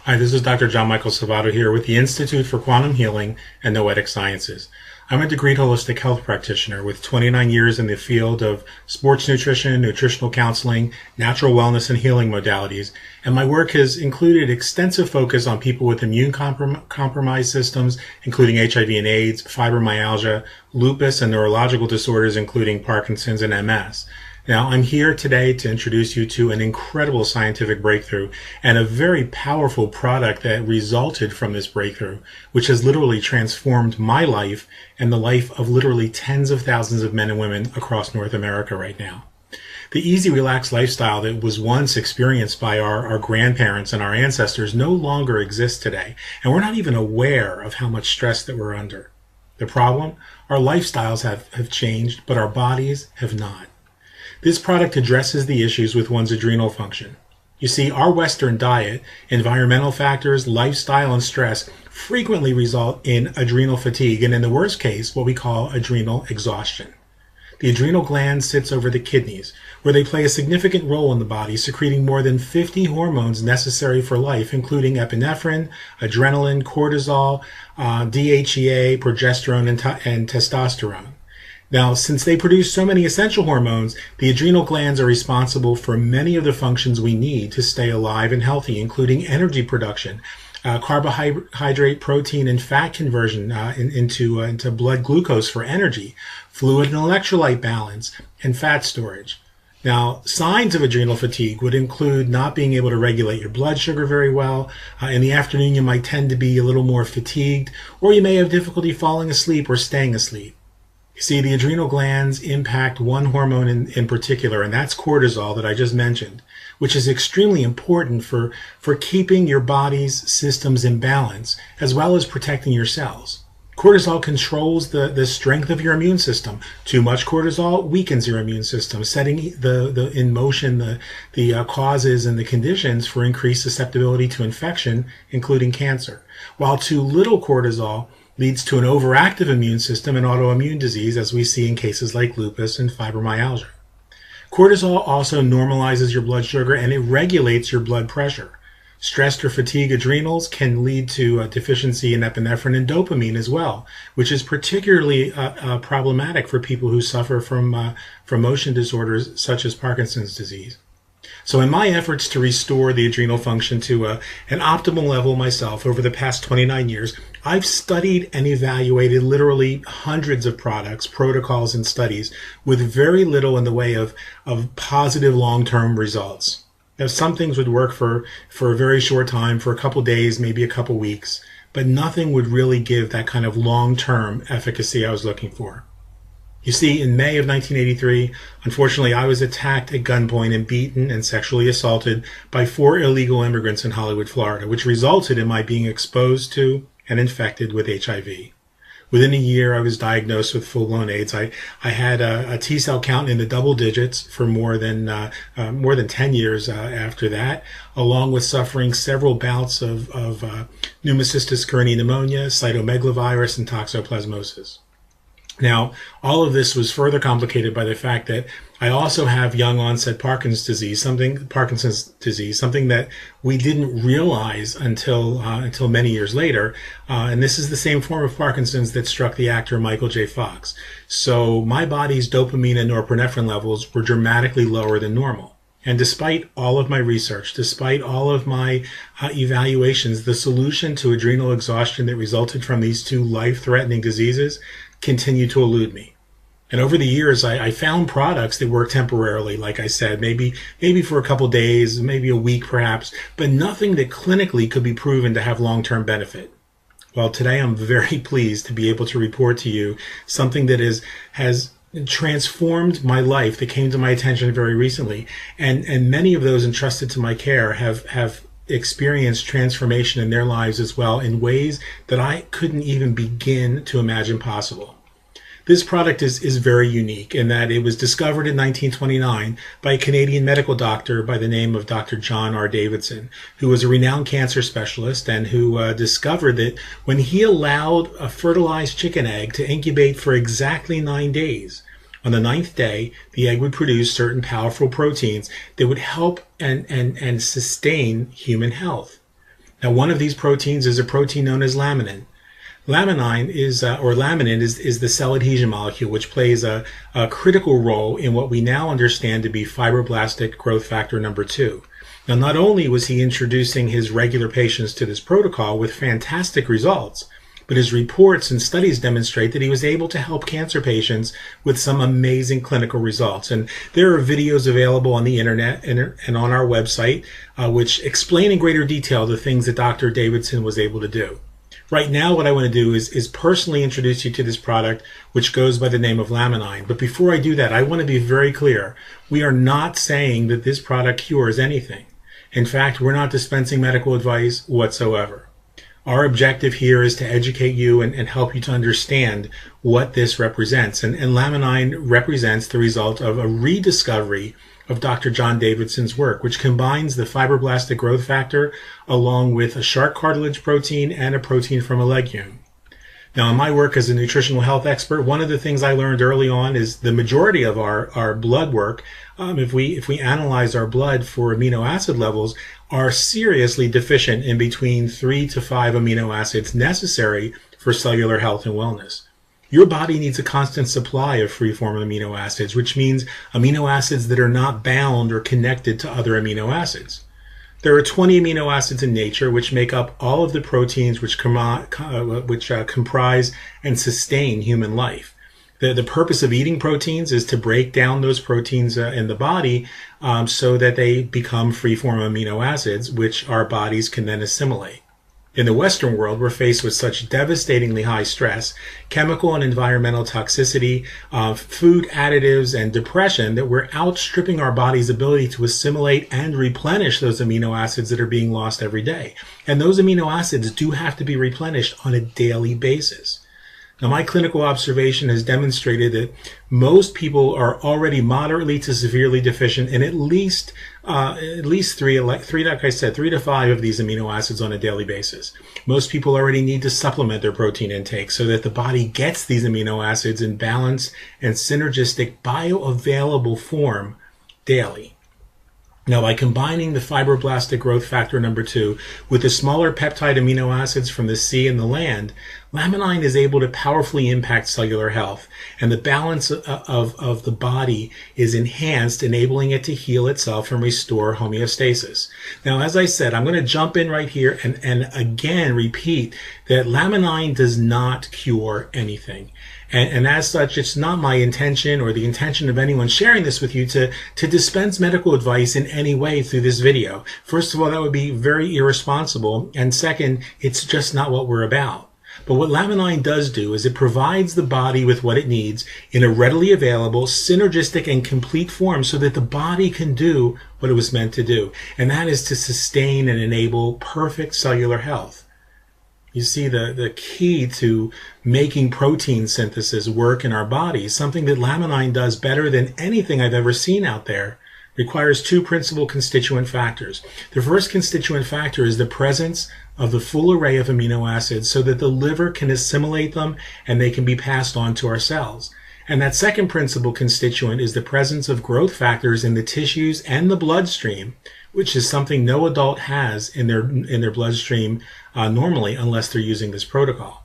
Hi, this is Dr. John Michael Salvato here with the Institute for Quantum Healing and Noetic Sciences. I'm a degreed holistic health practitioner with 29 years in the field of sports nutrition, nutritional counseling, natural wellness, and healing modalities, and my work has included extensive focus on people with immune compromised systems, including HIV and AIDS, fibromyalgia, lupus, and neurological disorders, including Parkinson's and MS. Now, I'm here today to introduce you to an incredible scientific breakthrough and a very powerful product that resulted from this breakthrough, which has literally transformed my life and the life of literally tens of thousands of men and women across North America right now. The easy, relaxed lifestyle that was once experienced by our grandparents and our ancestors no longer exists today, and we're not even aware of how much stress that we're under. The problem? Our lifestyles have changed, but our bodies have not. This product addresses the issues with one's adrenal function. You see, our Western diet, environmental factors, lifestyle, and stress frequently result in adrenal fatigue, and in the worst case, what we call adrenal exhaustion. The adrenal gland sits over the kidneys, where they play a significant role in the body, secreting more than 50 hormones necessary for life, including epinephrine, adrenaline, cortisol, DHEA, progesterone, and testosterone. Now, since they produce so many essential hormones, the adrenal glands are responsible for many of the functions we need to stay alive and healthy, including energy production, carbohydrate, protein, and fat conversion into blood glucose for energy, fluid and electrolyte balance, and fat storage. Now, signs of adrenal fatigue would include not being able to regulate your blood sugar very well. In the afternoon, you might tend to be a little more fatigued, or you may have difficulty falling asleep or staying asleep. You see, the adrenal glands impact one hormone in particular, and that's cortisol that I just mentioned, which is extremely important for keeping your body's systems in balance, as well as protecting your cells. Cortisol controls the strength of your immune system. Too much cortisol weakens your immune system, setting in motion the causes and the conditions for increased susceptibility to infection, including cancer. While too little cortisol leads to an overactive immune system and autoimmune disease, as we see in cases like lupus and fibromyalgia. Cortisol also normalizes your blood sugar and it regulates your blood pressure. Stressed or fatigued adrenals can lead to a deficiency in epinephrine and dopamine as well, which is particularly problematic for people who suffer from motion disorders such as Parkinson's disease. So in my efforts to restore the adrenal function to an optimal level myself over the past 29 years, I've studied and evaluated literally hundreds of products, protocols, and studies with very little in the way of positive long-term results. Now, some things would work for a very short time, for a couple days, maybe a couple weeks, but nothing would really give that kind of long-term efficacy I was looking for. You see, in May of 1983, unfortunately, I was attacked at gunpoint and beaten and sexually assaulted by 4 illegal immigrants in Hollywood, Florida, which resulted in my being exposed to and infected with HIV. Within a year, I was diagnosed with full-blown AIDS. I had a T-cell count in the double digits for more than 10 years after that, along with suffering several bouts of pneumocystis carinii pneumonia, cytomegalovirus, and toxoplasmosis. Now, all of this was further complicated by the fact that I also have young onset Parkinson's disease, something that we didn't realize until many years later. And this is the same form of Parkinson's that struck the actor Michael J. Fox. So my body's dopamine and norepinephrine levels were dramatically lower than normal. And despite all of my research, despite all of my evaluations, the solution to adrenal exhaustion that resulted from these 2 life-threatening diseases continued to elude me. And over the years, I found products that worked temporarily, like I said, maybe for a couple days, maybe a week perhaps, but nothing that clinically could be proven to have long-term benefit. Well, today I'm very pleased to be able to report to you something that has transformed my life, that came to my attention very recently, and many of those entrusted to my care have experienced transformation in their lives as well in ways that I couldn't even begin to imagine possible. This product is very unique in that it was discovered in 1929 by a Canadian medical doctor by the name of Dr. John R. Davidson, who was a renowned cancer specialist and who discovered that when he allowed a fertilized chicken egg to incubate for exactly 9 days, on the 9th day, the egg would produce certain powerful proteins that would help and sustain human health. Now, one of these proteins is a protein known as laminin. Laminine is the cell adhesion molecule, which plays a critical role in what we now understand to be fibroblastic growth factor number 2. Now, not only was he introducing his regular patients to this protocol with fantastic results, but his reports and studies demonstrate that he was able to help cancer patients with some amazing clinical results. And there are videos available on the internet and on our website, which explain in greater detail the things that Dr. Davidson was able to do. Right now, what I want to do is personally introduce you to this product, which goes by the name of Laminine. But before I do that, I want to be very clear. We are not saying that this product cures anything. In fact, we're not dispensing medical advice whatsoever. Our objective here is to educate you and help you to understand what this represents. And Laminine represents the result of a rediscovery of Dr. John Davidson's work, which combines the fibroblastic growth factor along with a shark cartilage protein and a protein from a legume. Now, in my work as a nutritional health expert, one of the things I learned early on is the majority of our blood work, if we analyze our blood for amino acid levels, are seriously deficient in between 3 to 5 amino acids necessary for cellular health and wellness. Your body needs a constant supply of free-form amino acids, which means amino acids that are not bound or connected to other amino acids. There are 20 amino acids in nature which make up all of the proteins which comprise and sustain human life. The purpose of eating proteins is to break down those proteins in the body so that they become free-form amino acids, which our bodies can then assimilate. In the Western world, we're faced with such devastatingly high stress, chemical and environmental toxicity, food additives, and depression that we're outstripping our body's ability to assimilate and replenish those amino acids that are being lost every day. And those amino acids do have to be replenished on a daily basis. Now, my clinical observation has demonstrated that most people are already moderately to severely deficient in at least three, like I said, 3 to 5 of these amino acids on a daily basis. Most people already need to supplement their protein intake so that the body gets these amino acids in balanced and synergistic bioavailable form daily. Now, by combining the fibroblastic growth factor number 2 with the smaller peptide amino acids from the sea and the land, Laminine is able to powerfully impact cellular health, and the balance of the body is enhanced, enabling it to heal itself and restore homeostasis. Now, as I said, I'm going to jump in right here and again repeat that Laminine does not cure anything. And as such, it's not my intention or the intention of anyone sharing this with you to dispense medical advice in any way through this video. First of all, that would be very irresponsible. And second, it's just not what we're about. But what Laminine does do is it provides the body with what it needs in a readily available, synergistic, and complete form so that the body can do what it was meant to do. And that is to sustain and enable perfect cellular health. You see, the key to making protein synthesis work in our bodies, something that Laminine does better than anything I've ever seen out there, requires 2 principal constituent factors. The first constituent factor is the presence of the full array of amino acids so that the liver can assimilate them and they can be passed on to our cells. And that second principal constituent is the presence of growth factors in the tissues and the bloodstream, which is something no adult has in their bloodstream normally unless they're using this protocol.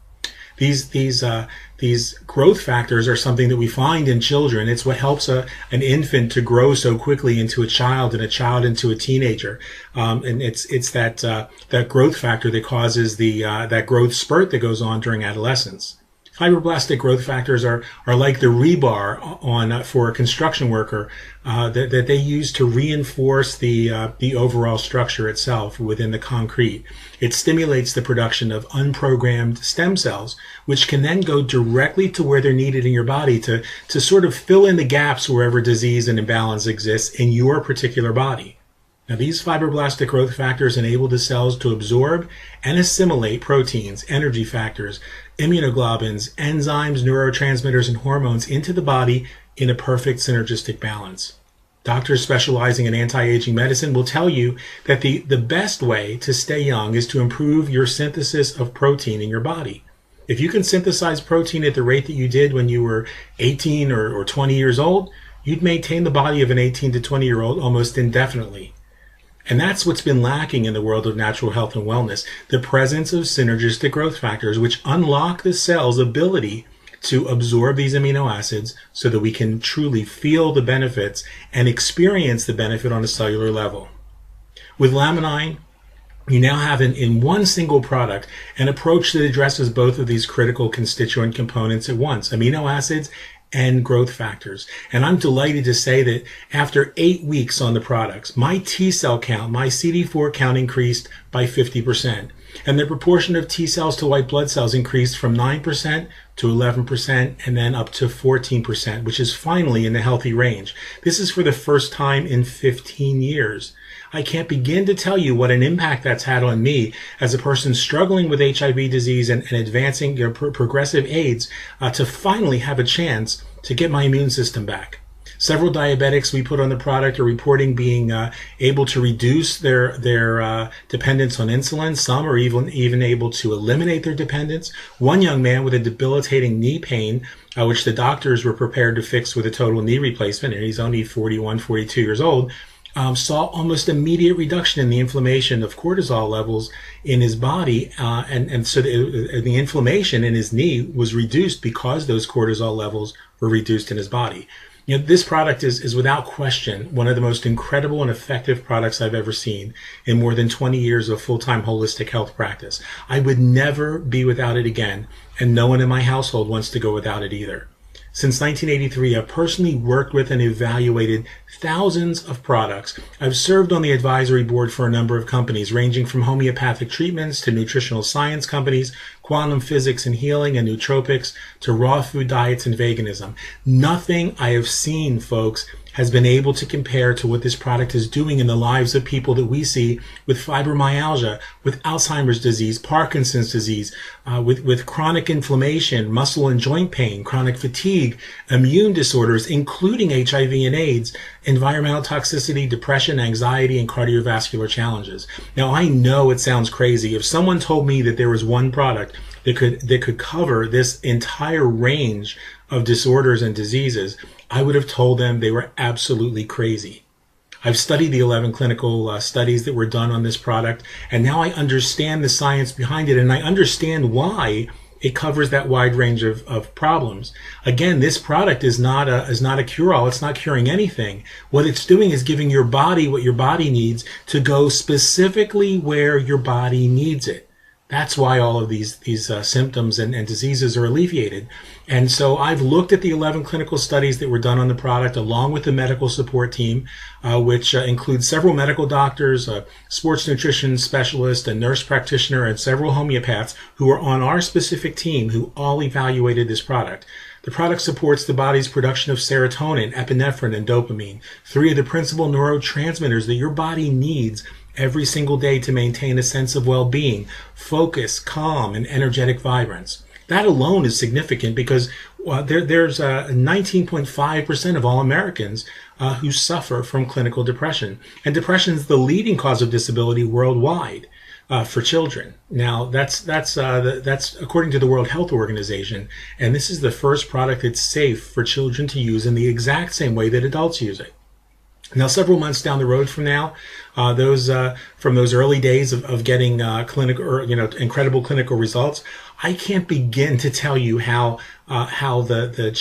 These growth factors are something that we find in children. It's what helps an infant to grow so quickly into a child and a child into a teenager. And it's that growth factor that causes that growth spurt that goes on during adolescence. Fibroblastic growth factors are like the rebar for a construction worker that they use to reinforce the overall structure itself within the concrete. It stimulates the production of unprogrammed stem cells, which can then go directly to where they're needed in your body to sort of fill in the gaps wherever disease and imbalance exists in your particular body. Now, these fibroblastic growth factors enable the cells to absorb and assimilate proteins, energy factors, immunoglobulins, enzymes, neurotransmitters, and hormones into the body in a perfect synergistic balance. Doctors specializing in anti-aging medicine will tell you that the best way to stay young is to improve your synthesis of protein in your body. If you can synthesize protein at the rate that you did when you were 18 or 20 years old, you'd maintain the body of an 18 to 20-year-old almost indefinitely. And that's what's been lacking in the world of natural health and wellness, the presence of synergistic growth factors, which unlock the cell's ability to absorb these amino acids so that we can truly feel the benefits and experience the benefit on a cellular level. With Laminine, you now have in one single product an approach that addresses both of these critical constituent components at once, amino acids and growth factors. And I'm delighted to say that after 8 weeks on the products, my T cell count, my CD4 count increased by 50%. And the proportion of T cells to white blood cells increased from 9% to 11% and then up to 14%, which is finally in the healthy range. This is for the first time in 15 years. I can't begin to tell you what an impact that's had on me as a person struggling with HIV disease and advancing progressive AIDS to finally have a chance to get my immune system back. Several diabetics we put on the product are reporting being able to reduce their dependence on insulin. Some are even able to eliminate their dependence. One young man with a debilitating knee pain, which the doctors were prepared to fix with a total knee replacement, and he's only 41, 42 years old, saw almost immediate reduction in the inflammation of cortisol levels in his body, and so the inflammation in his knee was reduced because those cortisol levels were reduced in his body. You know, this product is without question one of the most incredible and effective products I've ever seen in more than 20 years of full-time holistic health practice. I would never be without it again, and no one in my household wants to go without it either. Since 1983, I've personally worked with and evaluated thousands of products. I've served on the advisory board for a number of companies, ranging from homeopathic treatments to nutritional science companies, quantum physics and healing and nootropics, to raw food diets and veganism. Nothing I have seen, folks, has been able to compare to what this product is doing in the lives of people that we see with fibromyalgia, with Alzheimer's disease, Parkinson's disease, with chronic inflammation, muscle and joint pain, chronic fatigue, immune disorders, including HIV and AIDS, environmental toxicity, depression, anxiety, and cardiovascular challenges. Now, I know it sounds crazy. If someone told me that there was one product that could cover this entire range of disorders and diseases, I would have told them they were absolutely crazy. I've studied the 11 clinical studies that were done on this product, and now I understand the science behind it, and I understand why it covers that wide range of problems. Again, this product is not a cure-all. It's not curing anything. What it's doing is giving your body what your body needs to go specifically where your body needs it. That's why all of these symptoms and diseases are alleviated. And so I've looked at the 11 clinical studies that were done on the product, along with the medical support team, which includes several medical doctors, a sports nutrition specialist, a nurse practitioner, and several homeopaths who are on our specific team who all evaluated this product. The product supports the body's production of serotonin, epinephrine, and dopamine, three of the principal neurotransmitters that your body needs every single day to maintain a sense of well-being, focus, calm, and energetic vibrance. That alone is significant because there's 19.5% of all Americans who suffer from clinical depression. And depression is the leading cause of disability worldwide for children. Now, that's according to the World Health Organization, and this is the first product that's safe for children to use in the exact same way that adults use it. Now, several months down the road from now, from those early days of getting incredible clinical results, I can't begin to tell you how the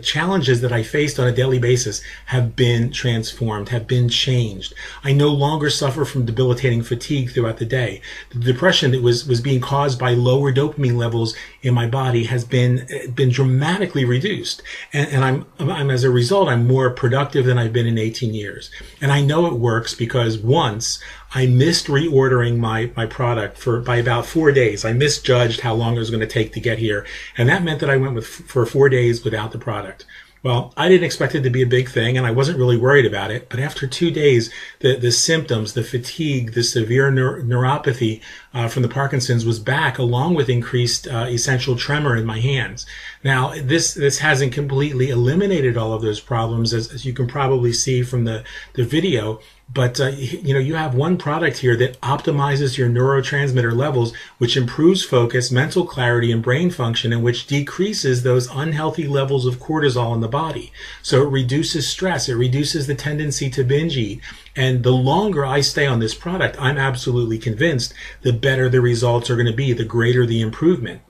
challenges that I faced on a daily basis have been transformed, have been changed. I no longer suffer from debilitating fatigue throughout the day. The depression that was being caused by lower dopamine levels in my body has been dramatically reduced, and I'm as a result I'm more productive than I've been in 18 years. And I know it works because once I missed reordering my product by about 4 days. I misjudged how long it was going to take to get here, and that meant that I went for 4 days without the product. Well, I didn't expect it to be a big thing, and I wasn't really worried about it. But after 2 days, the symptoms, the fatigue, the severe neuropathy from the Parkinson's was back, along with increased essential tremor in my hands. Now, this hasn't completely eliminated all of those problems, as you can probably see from the video. But you have one product here that optimizes your neurotransmitter levels, which improves focus, mental clarity, and brain function, and which decreases those unhealthy levels of cortisol in the body. So it reduces stress, it reduces the tendency to binge eat. And the longer I stay on this product, I'm absolutely convinced the better the results are going to be, the greater the improvement.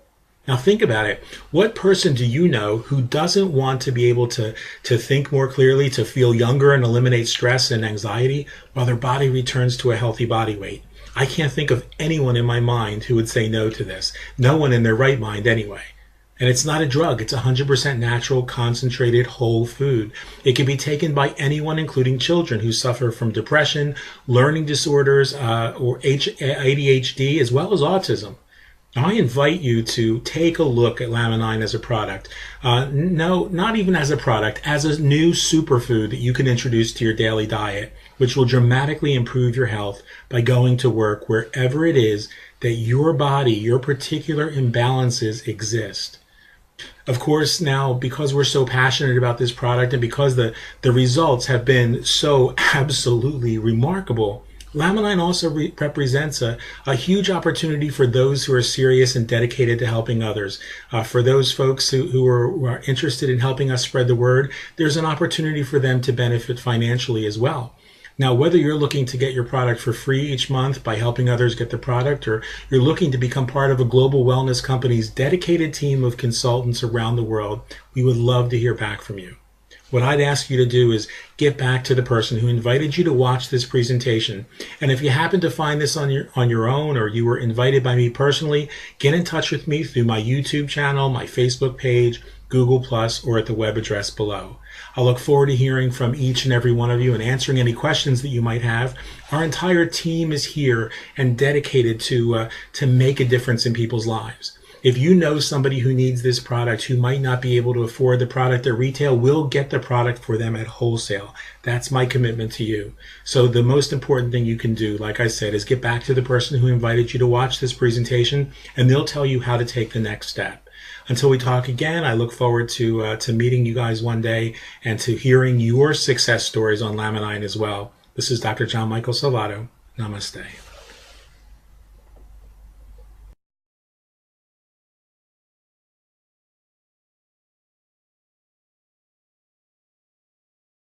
Now think about it. What person do you know who doesn't want to be able to think more clearly, to feel younger and eliminate stress and anxiety while their body returns to a healthy body weight? I can't think of anyone in my mind who would say no to this. No one in their right mind anyway. And it's not a drug. It's 100% natural, concentrated, whole food. It can be taken by anyone, including children who suffer from depression, learning disorders, or ADHD, as well as autism. I invite you to take a look at Laminine as a product. No, not even as a product, as a new superfood that you can introduce to your daily diet, which will dramatically improve your health by going to work wherever it is that your body, your particular imbalances exist. Of course, now, because we're so passionate about this product and because the results have been so absolutely remarkable, Laminine also represents a huge opportunity for those who are serious and dedicated to helping others. For those folks who are interested in helping us spread the word, there's an opportunity for them to benefit financially as well. Now, whether you're looking to get your product for free each month by helping others get the product, or you're looking to become part of a global wellness company's dedicated team of consultants around the world, we would love to hear back from you. What I'd ask you to do is get back to the person who invited you to watch this presentation. And if you happen to find this on your own, or you were invited by me personally, get in touch with me through my YouTube channel, my Facebook page, Google+, or at the web address below. I look forward to hearing from each and every one of you and answering any questions that you might have. Our entire team is here and dedicated to make a difference in people's lives. If you know somebody who needs this product, who might not be able to afford the product at retail, we'll get the product for them at wholesale. That's my commitment to you. So the most important thing you can do, like I said, is get back to the person who invited you to watch this presentation, and they'll tell you how to take the next step. Until we talk again, I look forward to meeting you guys one day and to hearing your success stories on Laminine as well. This is Dr. John Michael Salvato. Namaste.